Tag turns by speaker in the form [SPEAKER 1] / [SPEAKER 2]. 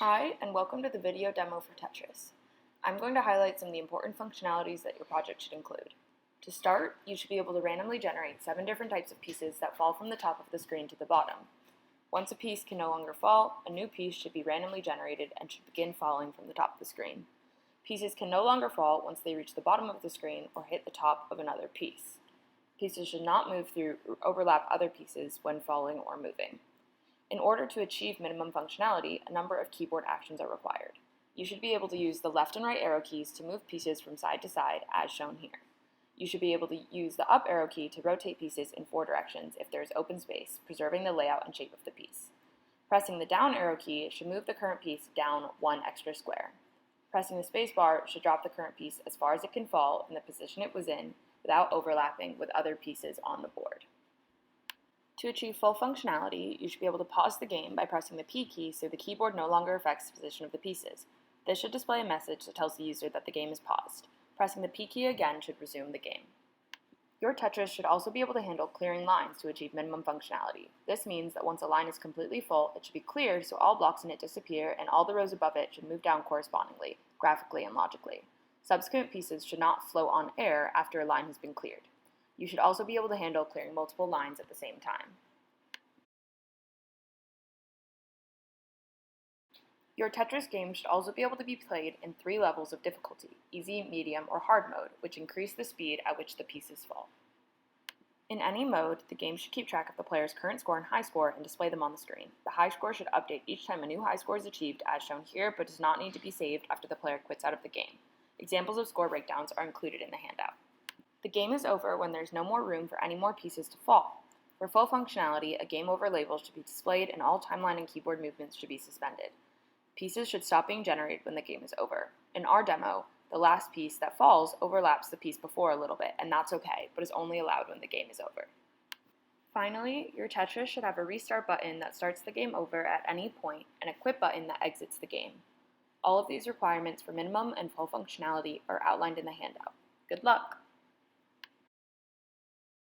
[SPEAKER 1] Hi, and welcome to the video demo for Tetris. I'm going to highlight some of the important functionalities that your project should include. To start, you should be able to randomly generate 7 different types of pieces that fall from the top of the screen to the bottom. Once a piece can no longer fall, a new piece should be randomly generated and should begin falling from the top of the screen. Pieces can no longer fall once they reach the bottom of the screen or hit the top of another piece. Pieces should not move through or overlap other pieces when falling or moving. In order to achieve minimum functionality, a number of keyboard actions are required. You should be able to use the left and right arrow keys to move pieces from side to side, as shown here. You should be able to use the up arrow key to rotate pieces in 4 directions if there is open space, preserving the layout and shape of the piece. Pressing the down arrow key should move the current piece down 1 extra square. Pressing the space bar should drop the current piece as far as it can fall in the position it was in without overlapping with other pieces on the board. To achieve full functionality, you should be able to pause the game by pressing the P key so the keyboard no longer affects the position of the pieces. This should display a message that tells the user that the game is paused. Pressing the P key again should resume the game. Your Tetris should also be able to handle clearing lines to achieve minimum functionality. This means that once a line is completely full, it should be cleared so all blocks in it disappear and all the rows above it should move down correspondingly, graphically and logically. Subsequent pieces should not float on air after a line has been cleared. You should also be able to handle clearing multiple lines at the same time. Your Tetris game should also be able to be played in 3 levels of difficulty, easy, medium, or hard mode, which increase the speed at which the pieces fall. In any mode, the game should keep track of the player's current score and high score and display them on the screen. The high score should update each time a new high score is achieved, as shown here, but does not need to be saved after the player quits out of the game. Examples of score breakdowns are included in the handout. The game is over when there is no more room for any more pieces to fall. For full functionality, a game over label should be displayed and all timeline and keyboard movements should be suspended. Pieces should stop being generated when the game is over. In our demo, the last piece that falls overlaps the piece before a little bit, and that's okay, but is only allowed when the game is over. Finally, your Tetris should have a restart button that starts the game over at any point and a quit button that exits the game. All of these requirements for minimum and full functionality are outlined in the handout. Good luck!